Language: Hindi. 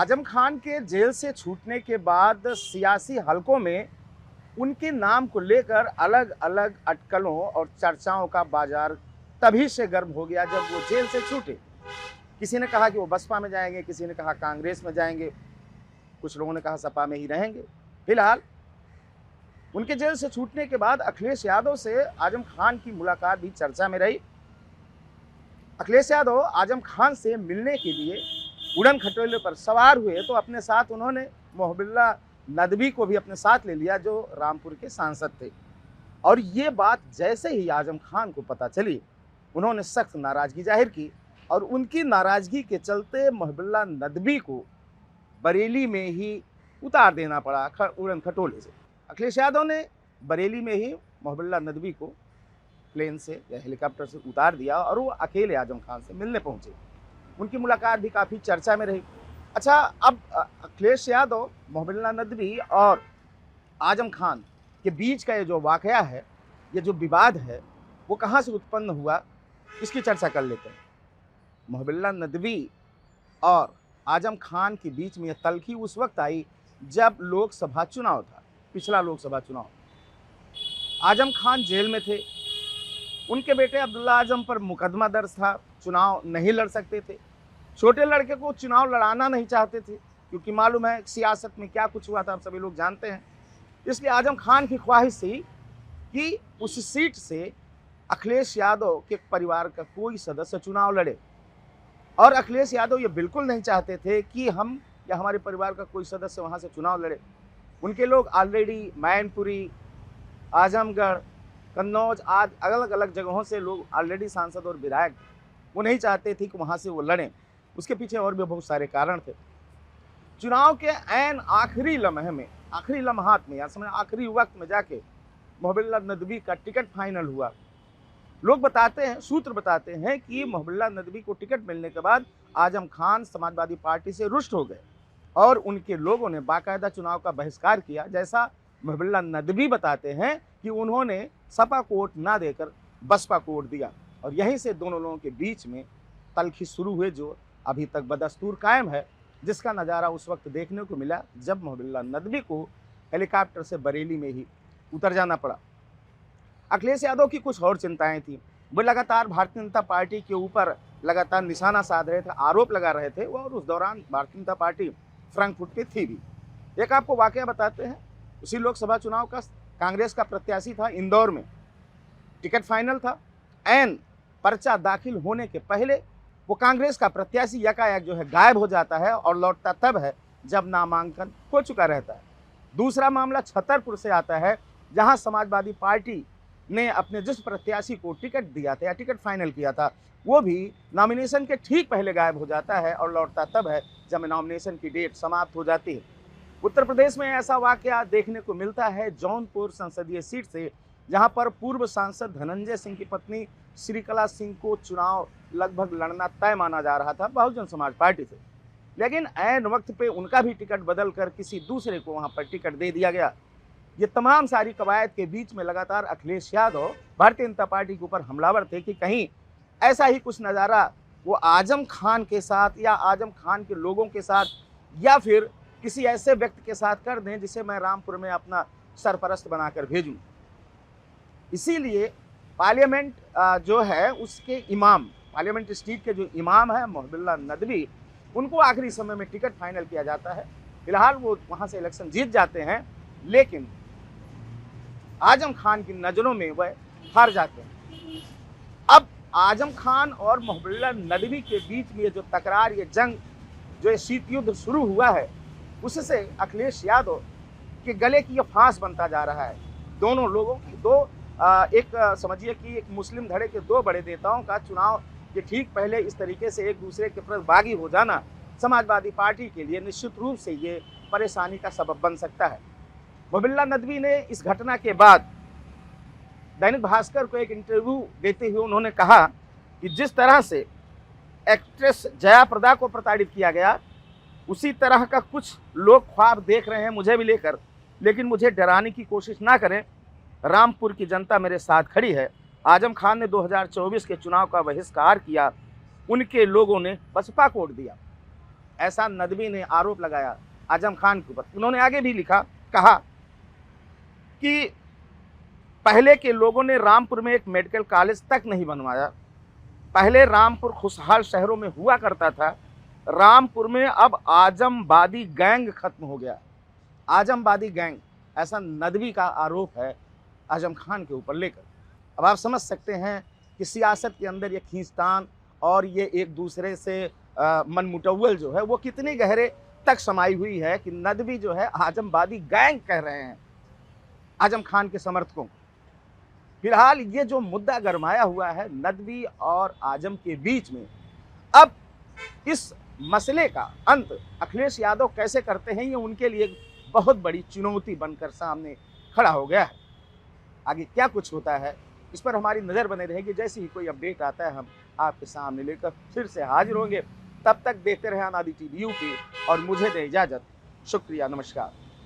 आजम खान के जेल से छूटने के बाद सियासी हलकों में उनके नाम को लेकर अलग अलग अटकलों और चर्चाओं का बाजार तभी से गर्म हो गया जब वो जेल से छूटे। किसी ने कहा कि वो बसपा में जाएंगे, किसी ने कहा कांग्रेस में जाएंगे, कुछ लोगों ने कहा सपा में ही रहेंगे। फिलहाल उनके जेल से छूटने के बाद अखिलेश यादव से आजम खान की मुलाकात भी चर्चा में रही। अखिलेश यादव आजम खान से मिलने के लिए उड़न खटोले पर सवार हुए तो अपने साथ उन्होंने मोहबिल्ला नदवी को भी अपने साथ ले लिया, जो रामपुर के सांसद थे। और ये बात जैसे ही आजम खान को पता चली, उन्होंने सख्त नाराजगी जाहिर की और उनकी नाराजगी के चलते मोहबिल्ला नदवी को बरेली में ही उतार देना पड़ा उड़न खटोले से। अखिलेश यादव ने बरेली में ही मोहबिल्ला नदवी को प्लेन से या हेलीकॉप्टर से उतार दिया और वो अकेले आजम खान से मिलने पहुंचे। उनकी मुलाकात भी काफ़ी चर्चा में रही। अच्छा, अब अखिलेश यादव, मोहबिल्ला नदवी और आजम खान के बीच का ये जो वाकया है, ये जो विवाद है, वो कहाँ से उत्पन्न हुआ, इसकी चर्चा कर लेते हैं। मोहबिल्ला नदवी और आजम खान के बीच में यह तल्खी उस वक्त आई जब लोकसभा चुनाव था, पिछला लोकसभा चुनाव। आजम खान जेल में थे, उनके बेटे अब्दुल्ला आजम पर मुकदमा दर्ज था, चुनाव नहीं लड़ सकते थे। छोटे लड़के को चुनाव लड़ाना नहीं चाहते थे क्योंकि मालूम है सियासत में क्या कुछ हुआ था, आप सभी लोग जानते हैं। इसलिए आजम खान की ख्वाहिश थी कि उस सीट से अखिलेश यादव के परिवार का कोई सदस्य चुनाव लड़े। और अखिलेश यादव ये बिल्कुल नहीं चाहते थे कि हम या हमारे परिवार का कोई सदस्य वहाँ से चुनाव लड़े। उनके लोग ऑलरेडी मैनपुरी, आजमगढ़, कन्नौज आदि अलग अलग जगहों से लोग ऑलरेडी सांसद और विधायक, वो नहीं चाहते थे कि वहाँ से वो लड़ें। उसके पीछे और भी बहुत सारे कारण थे। चुनाव के ऐन आखिरी लम्हे में, आखिरी लम्हात में, या समझ आखिरी वक्त में जाके मोहबिल्ला नदवी का टिकट फाइनल हुआ। लोग बताते हैं, सूत्र बताते हैं कि मोहबिल्ला नदवी को टिकट मिलने के बाद आजम खान समाजवादी पार्टी से रुष्ट हो गए और उनके लोगों ने बाकायदा चुनाव का बहिष्कार किया। जैसा मोहबिल्ला नदवी बताते हैं कि उन्होंने सपा को वोट ना देकर बसपा को वोट दिया और यहीं से दोनों लोगों के बीच में तल्खी शुरू हुए, जो अभी तक बदस्तूर कायम है, जिसका नज़ारा उस वक्त देखने को मिला जब मोहबिल्ला नदवी को हेलीकॉप्टर से बरेली में ही उतर जाना पड़ा। अखिलेश यादव की कुछ और चिंताएं थी। वो लगातार भारतीय जनता पार्टी के ऊपर लगातार निशाना साध रहे थे, आरोप लगा रहे थे, और उस दौरान Bharatiya Janata party front foot पे थी भी। एक आपको वाकया बताते हैं, उसी लोकसभा चुनाव का कांग्रेस का प्रत्याशी था, इंदौर में टिकट फाइनल था। ऐन पर्चा दाखिल होने के पहले वो कांग्रेस का प्रत्याशी यकायक जो है गायब हो जाता है और लौटता तब है जब नामांकन हो चुका रहता है। दूसरा मामला छतरपुर से आता है, जहां समाजवादी पार्टी ने अपने जिस प्रत्याशी को टिकट दिया था या टिकट फाइनल किया था, वो भी नॉमिनेशन के ठीक पहले गायब हो जाता है और लौटता तब है जब नॉमिनेशन की डेट समाप्त हो जाती है। उत्तर प्रदेश में ऐसा वाकया देखने को मिलता है जौनपुर संसदीय सीट से, जहां पर पूर्व सांसद धनंजय सिंह की पत्नी श्रीकला सिंह को चुनाव लगभग लड़ना तय माना जा रहा था बहुजन समाज पार्टी से, लेकिन ऐन वक्त पे उनका भी टिकट बदल कर किसी दूसरे को वहां पर टिकट दे दिया गया। ये तमाम सारी कवायद के बीच में लगातार अखिलेश यादव भारतीय जनता पार्टी के ऊपर हमलावर थे कि कहीं ऐसा ही कुछ नज़ारा वो आजम खान के साथ या आजम खान के लोगों के साथ या फिर किसी ऐसे व्यक्ति के साथ कर दें जिसे मैं रामपुर में अपना सरपरस्त बनाकर भेजूं। इसीलिए पार्लियामेंट जो है उसके इमाम, पार्लियामेंट स्ट्रीट के जो इमाम है मोहबिल्ला नदवी, उनको आखिरी समय में टिकट फाइनल किया जाता है। फिलहाल वो वहाँ से इलेक्शन जीत जाते हैं, लेकिन आजम खान की नज़रों में वह हार जाते हैं। अब आजम खान और मोहबिल्ला नदवी के बीच में ये जो तकरार, ये जंग, जो ये शीत युद्ध शुरू हुआ है, उससे अखिलेश यादव के गले की ये फांस बनता जा रहा है। दोनों लोगों की एक समझिए कि एक मुस्लिम धड़े के दो बड़े नेताओं का चुनाव के ठीक पहले इस तरीके से एक दूसरे के प्रति बागी हो जाना समाजवादी पार्टी के लिए निश्चित रूप से ये परेशानी का सबब बन सकता है। मोहबिल्ला नदवी ने इस घटना के बाद दैनिक भास्कर को एक इंटरव्यू देते हुए उन्होंने कहा कि जिस तरह से एक्ट्रेस जया प्रदा को प्रताड़ित किया गया, उसी तरह का कुछ लोग ख्वाब देख रहे हैं मुझे भी लेकर, लेकिन मुझे डराने की कोशिश ना करें। रामपुर की जनता मेरे साथ खड़ी है। आजम खान ने 2024 के चुनाव का बहिष्कार किया, उनके लोगों ने बसपा को वोट दिया। ऐसा नदवी ने आरोप लगाया आजम खान के ऊपर। उन्होंने आगे भी लिखा, कहा कि पहले के लोगों ने रामपुर में एक मेडिकल कॉलेज तक नहीं बनवाया। पहले रामपुर खुशहाल शहरों में हुआ करता था, रामपुर में अब आजमवादी गैंग खत्म हो गया। आजमवादी गैंग, ऐसा नदवी का आरोप है आजम खान के ऊपर लेकर। अब आप समझ सकते हैं कि सियासत के अंदर ये खींचतान और ये एक दूसरे से मनमुटव्वल जो है वो कितनी गहरे तक समाई हुई है कि नदवी जो है आजमवादी गैंग कह रहे हैं आजम खान के समर्थकों। फिलहाल ये जो मुद्दा गरमाया हुआ है नदवी और आजम के बीच में, अब इस मसले का अंत अखिलेश यादव कैसे करते हैं ये उनके लिए बहुत बड़ी चुनौती बनकर सामने खड़ा हो गया है। आगे क्या कुछ होता है इस पर हमारी नज़र बने रहेगी। जैसे ही कोई अपडेट आता है हम आपके सामने लेकर फिर से हाजिर होंगे। तब तक देखते रहें अनादि टीवी यूपी और मुझे दें इजाज़त। शुक्रिया, नमस्कार।